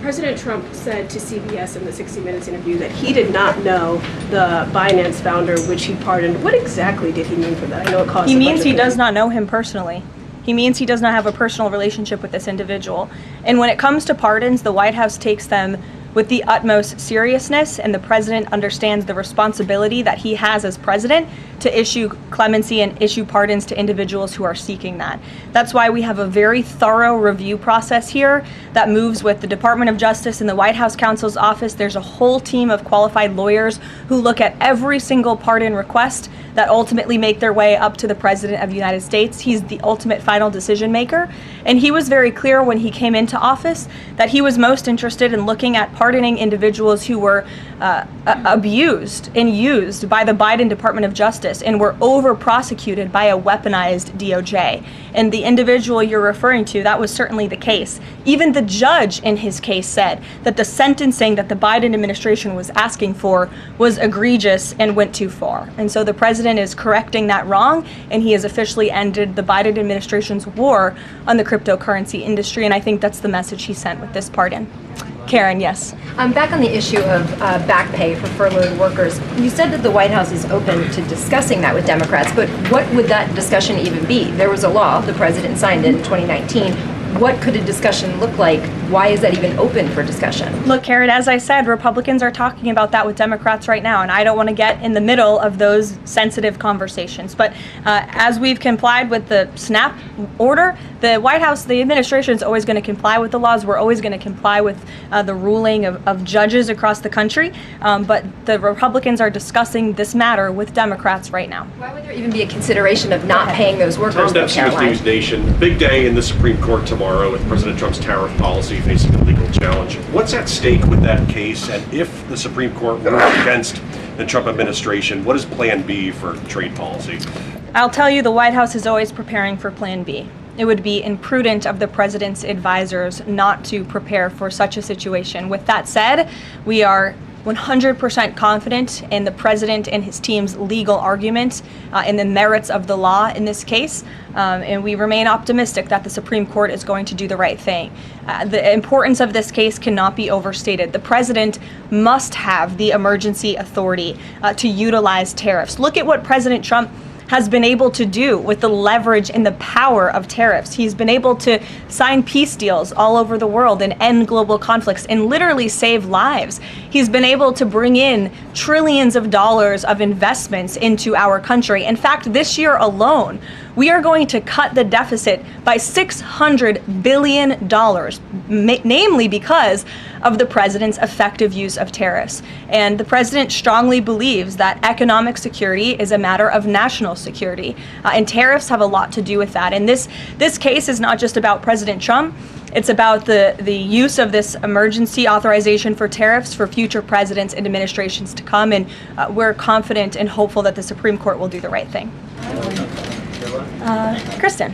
President Trump said to CBS in the 60 Minutes interview that he did not know the Binance founder, which he pardoned. What exactly did he mean for that? I know it caused. He means he does not know him personally. He means he does not have a personal relationship with this individual. And when it comes to pardons, the White House takes them with the utmost seriousness, and the president understands the responsibility that he has as president to issue clemency and issue pardons to individuals who are seeking that. That's why we have a very thorough review process here that moves with the Department of Justice and the White House counsel's office. There's a whole team of qualified lawyers who look at every single pardon request that ultimately make their way up to the President of the United States. He's the ultimate final decision maker. And he was very clear when he came into office that he was most interested in looking at pardoning individuals who were abused and used by the Biden Department of Justice and were over-prosecuted by a weaponized DOJ. And the individual you're referring to, that was certainly the case. Even the judge in his case said that the sentencing that the Biden administration was asking for was egregious and went too far. And so the president is correcting that wrong, and he has officially ended the Biden administration's war on the cryptocurrency industry, and I think that's the message he sent with this pardon. Karen, yes. Back on the issue of back pay for furloughed workers, you said that the White House is open to discussing that with Democrats, but what would that discussion even be? There was a law, the president signed it in 2019. what could a discussion look like? Why is that even open for discussion? Look, Karen, as I said, Republicans are talking about that with Democrats right now, and I don't want to get in the middle of those sensitive conversations. But as we've complied with the SNAP order, the White House, the administration is always going to comply with the laws. We're always going to comply with the ruling of judges across the country. But the Republicans are discussing this matter with Democrats right now. Why would there even be a consideration of not paying those workers? Tom Dempsey with News Nation. Big day in the Supreme Court tomorrow with President Trump's tariff policy facing a legal challenge. What's at stake with that case? And if the Supreme Court rules against the Trump administration, what is Plan B for trade policy? I'll tell you, the White House is always preparing for Plan B. It would be imprudent of the president's advisors not to prepare for such a situation. With that said, we are 100% confident in the president and his team's legal argument in the merits of the law in this case, and we remain optimistic that the Supreme Court is going to do the right thing. The importance of this case cannot be overstated. The president must have the emergency authority to utilize tariffs. Look at what President Trump has been able to do with the leverage and the power of tariffs. He's been able to sign peace deals all over the world and end global conflicts and literally save lives. He's been able to bring in trillions of dollars of investments into our country. In fact, this year alone, we are going to cut the deficit by $600 billion, namely because of the president's effective use of tariffs. And the president strongly believes that economic security is a matter of national security, and tariffs have a lot to do with that. And this case is not just about President Trump. It's about the use of this emergency authorization for tariffs for future presidents and administrations to come, and we're confident and hopeful that the Supreme Court will do the right thing. Kristen.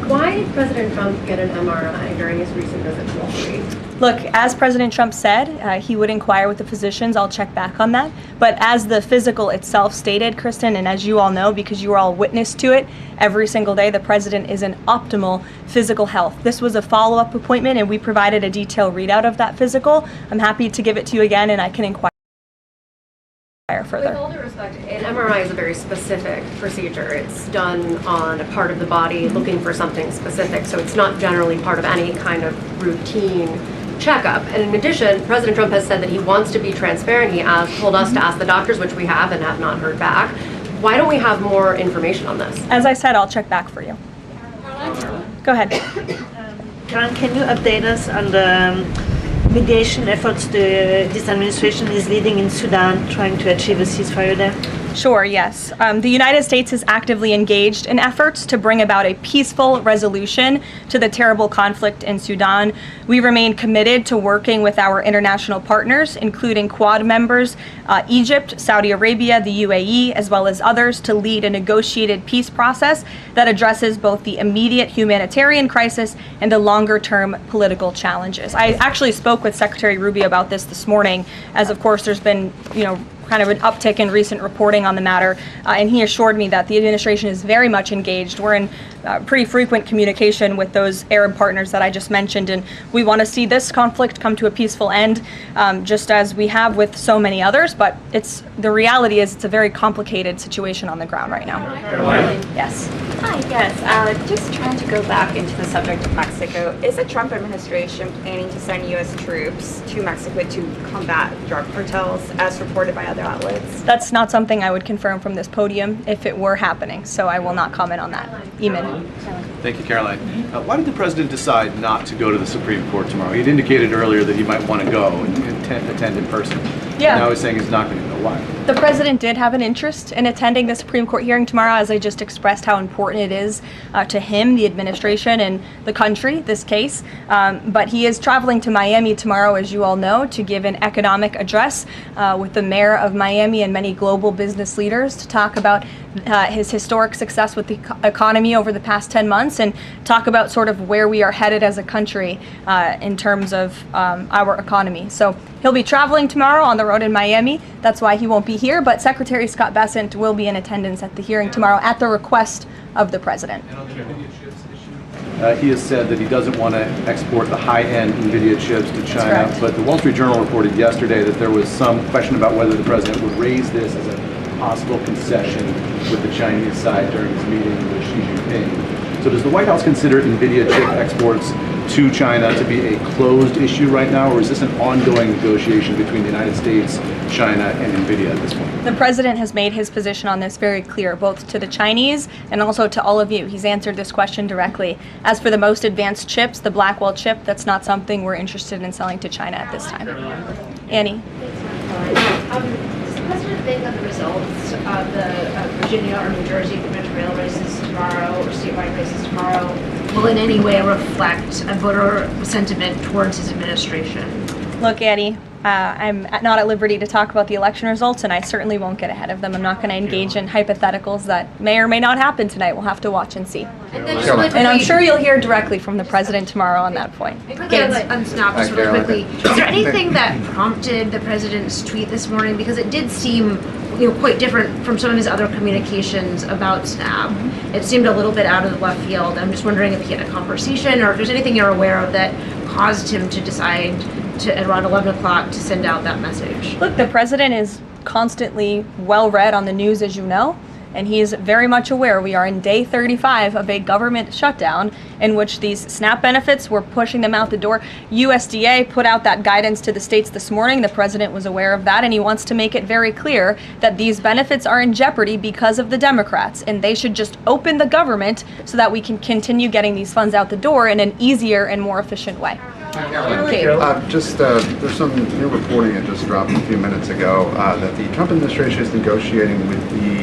Why did President Trump get an MRI during his recent visit to Wall Street? Look, as President Trump said, he would inquire with the physicians. I'll check back on that. But as the physical itself stated, Kristen, and as you all know, because you were all witness to it, every single day the president is in optimal physical health. This was a follow-up appointment, and we provided a detailed readout of that physical. I'm happy to give it to you again, and I can inquire further. With all due respect, an MRI is a very specific procedure. It's done on a part of the body looking for something specific, so it's not generally part of any kind of routine checkup. And in addition, President Trump has said that he wants to be transparent. He told us to ask the doctors, which we have and have not heard back. Why don't we have more information on this? As I said, I'll check back for you. Go ahead. Karen, can you update us on the mediation efforts this administration is leading in Sudan, trying to achieve a ceasefire there? Sure, yes. The United States is actively engaged in efforts to bring about a peaceful resolution to the terrible conflict in Sudan. We remain committed to working with our international partners, including Quad members, Egypt, Saudi Arabia, the UAE, as well as others, to lead a negotiated peace process that addresses both the immediate humanitarian crisis and the longer-term political challenges. I actually spoke with Secretary Rubio about this morning, as of course there's been, kind of an uptick in recent reporting on the matter, and he assured me that the administration is very much engaged. We're in pretty frequent communication with those Arab partners that I just mentioned, and we want to see this conflict come to a peaceful end, just as we have with so many others, but the reality is it's a very complicated situation on the ground right now. Yes. Hi, yes. Just trying to go back into the subject of Mexico. Is the Trump administration planning to send U.S. troops to Mexico to combat drug cartels, as reported by other outlets? That's not something I would confirm from this podium if it were happening, so I will not comment on that. Eamon. Thank you, Caroline. Why did the president decide not to go to the Supreme Court tomorrow? He'd indicated earlier that he might want to go and attend in person. Yeah. Now he's saying he's not going to go. Why? The president did have an interest in attending the Supreme Court hearing tomorrow, as I just expressed how important it is to him, the administration, and the country, this case. But he is traveling to Miami tomorrow, as you all know, to give an economic address with the mayor of Miami and many global business leaders to talk about his historic success with the economy over the past 10 months and talk about sort of where we are headed as a country in terms of our economy. So he'll be traveling tomorrow on the road in Miami. That's why he won't be here, but Secretary Scott Bessent will be in attendance at the hearing tomorrow at the request of the president. He has said that he doesn't want to export the high-end NVIDIA chips to China, but the Wall Street Journal reported yesterday that there was some question about whether the president would raise this as a possible concession with the Chinese side during his meeting with Xi Jinping. So does the White House consider NVIDIA chip exports to China to be a closed issue right now, or is this an ongoing negotiation between the United States, China, and NVIDIA at this point? The president has made his position on this very clear, both to the Chinese and also to all of you. He's answered this question directly. As for the most advanced chips, the Blackwell chip, that's not something we're interested in selling to China at this time. Annie. Does the president think that the results of the Virginia or New Jersey gubernatorial races tomorrow or statewide races tomorrow will in any way reflect a voter sentiment towards his administration? Look, Annie, I'm not at liberty to talk about the election results, and I certainly won't get ahead of them. I'm not going to engage in hypotheticals that may or may not happen tonight. We'll have to watch and see. And I'm sure you'll hear directly from the president tomorrow on that point. On Snap, just really quickly, is there anything that prompted the president's tweet this morning? Because it did seem quite different from some of his other communications about Snap. It seemed a little bit out of the left field. I'm just wondering if he had a conversation or if there's anything you're aware of that caused him to decide to, at around 11 o'clock, to send out that message. Look, the president is constantly well read on the news, as you know, and he is very much aware we are in day 35 of a government shutdown in which these SNAP benefits, we're pushing them out the door. USDA put out that guidance to the states this morning. The president was aware of that, and he wants to make it very clear that these benefits are in jeopardy because of the Democrats, and they should just open the government so that we can continue getting these funds out the door in an easier and more efficient way. There's some new reporting that just dropped a few minutes ago that the Trump administration is negotiating with the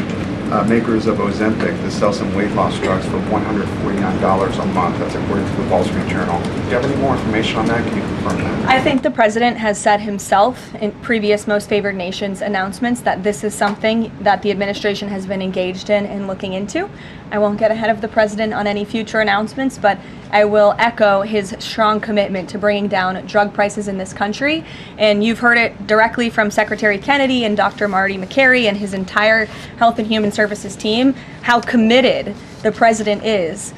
makers of Ozempic to sell some weight loss drugs for $149 a month. That's according to the Wall Street Journal. Do you have any more information on that? Can you confirm that? I think the president has said himself in previous Most Favored Nations announcements that this is something that the administration has been engaged in and looking into. I won't get ahead of the president on any future announcements, but I will echo his strong commitment to bringing down drug prices in this country. And you've heard it directly from Secretary Kennedy and Dr. Marty McCary and his entire Health and Human Services team, how committed the president is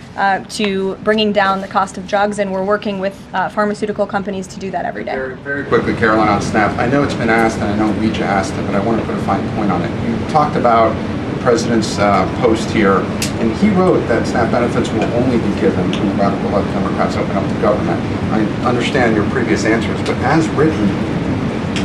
to bringing down the cost of drugs, and we're working with pharmaceutical companies to do that every day. Very quickly, Caroline, on SNAP. I know it's been asked, and I know Reach asked it, but I want to put a fine point on it. You talked about the president's post here, and he wrote that SNAP benefits will only be given when the radical left Democrats open up the government. I understand your previous answers, but as written,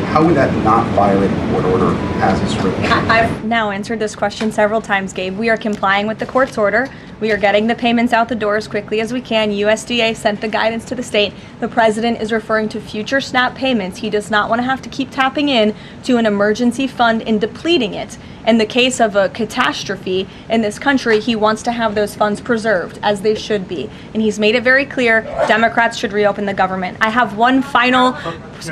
how would that not violate a court order as it's written? I've now answered this question several times, Gabe. We are complying with the court's order. We are getting the payments out the door as quickly as we can. USDA sent the guidance to the state. The president is referring to future SNAP payments. He does not want to have to keep tapping in to an emergency fund and depleting it. In the case of a catastrophe in this country, he wants to have those funds preserved, as they should be. And he's made it very clear Democrats should reopen the government. I have one final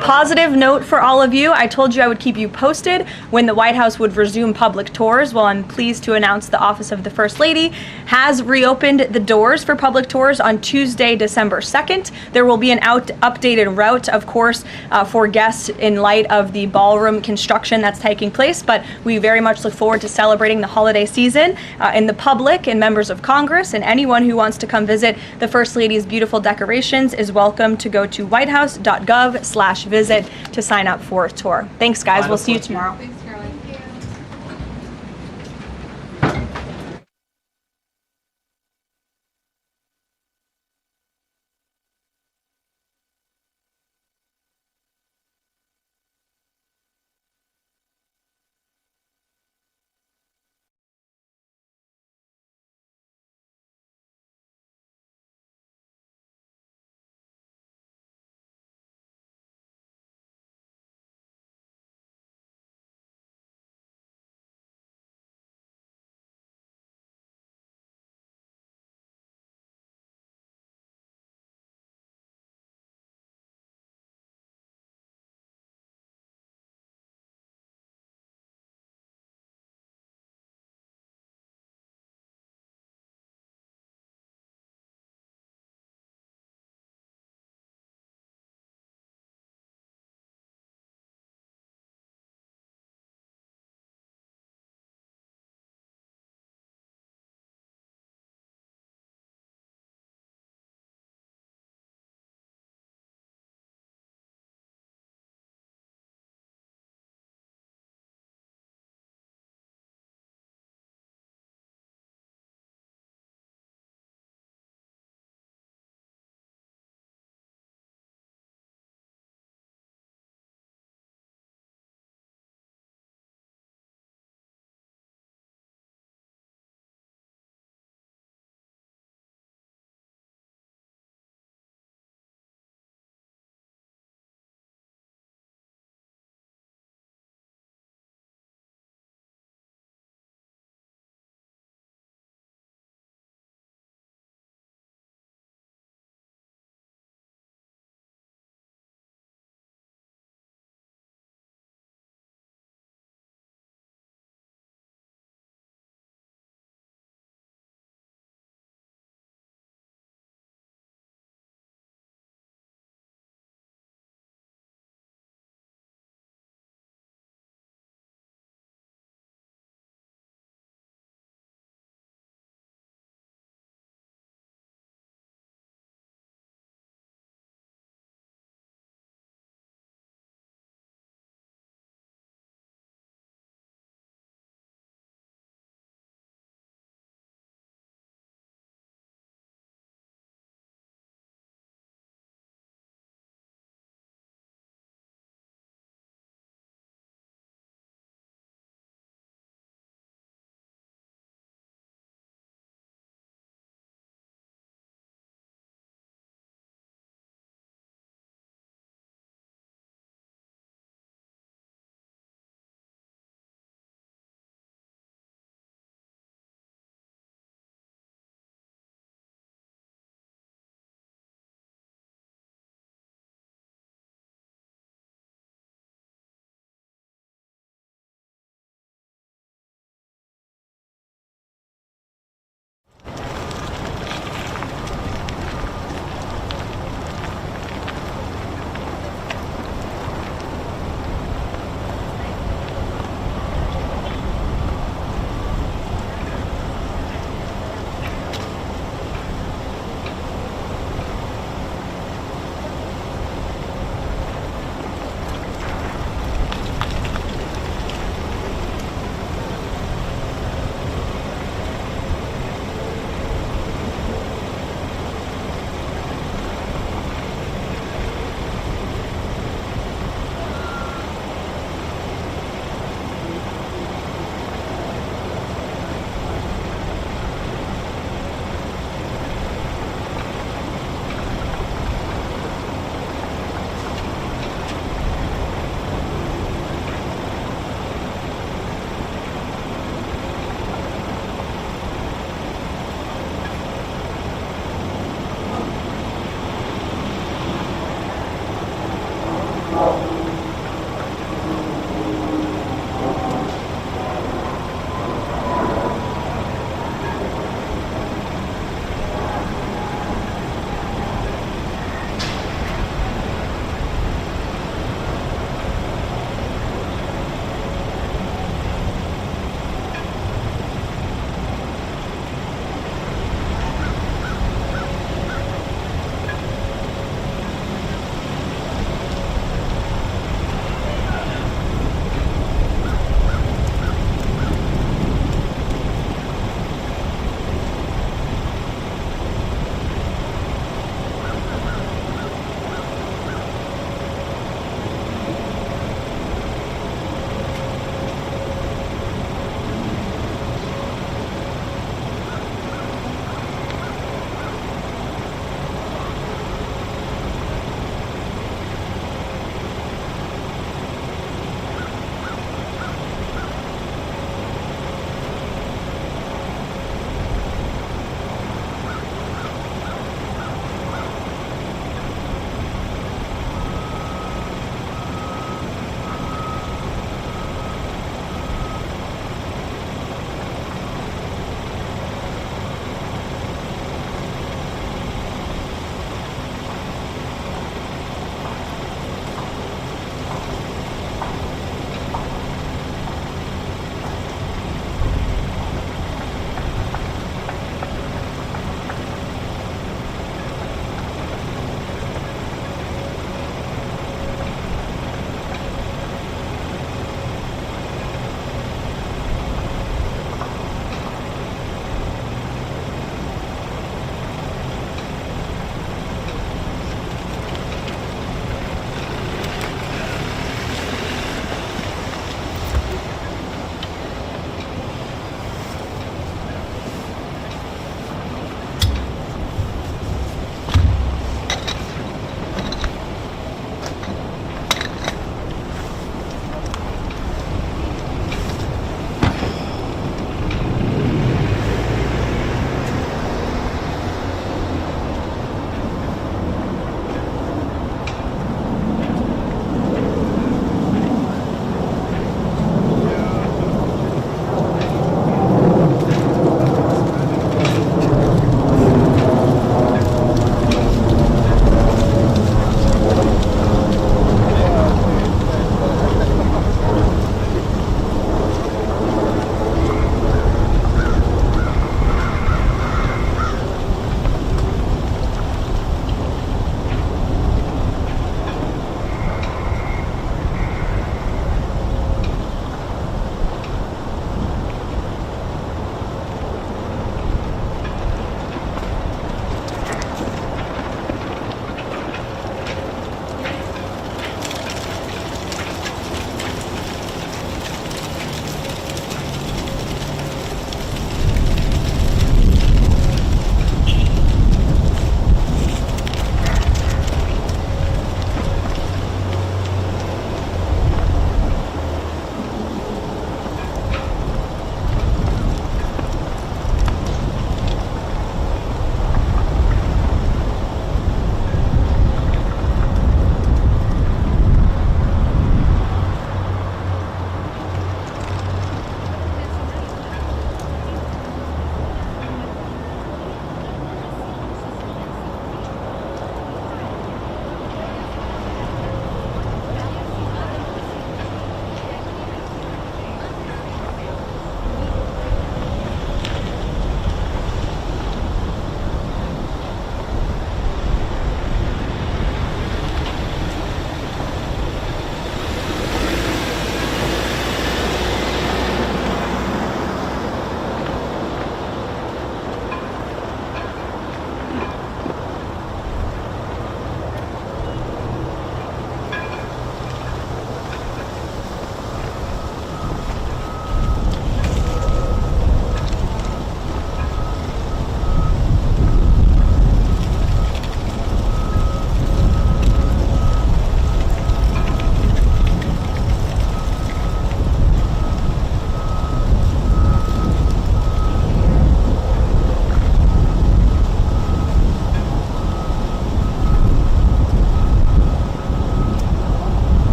positive note for all of you. I told you I would keep you posted when the White House would resume public tours. Well, I'm pleased to announce the Office of the First Lady has reopened the doors for public tours on Tuesday, December 2nd. There will be an updated route, of course, for guests in light of the ballroom construction that's taking place, but we very much look forward to celebrating the holiday season. And the public and members of Congress and anyone who wants to come visit the First Lady's beautiful decorations is welcome to go to whitehouse.gov/visit to sign up for a tour. Thanks, guys. We'll see you tomorrow.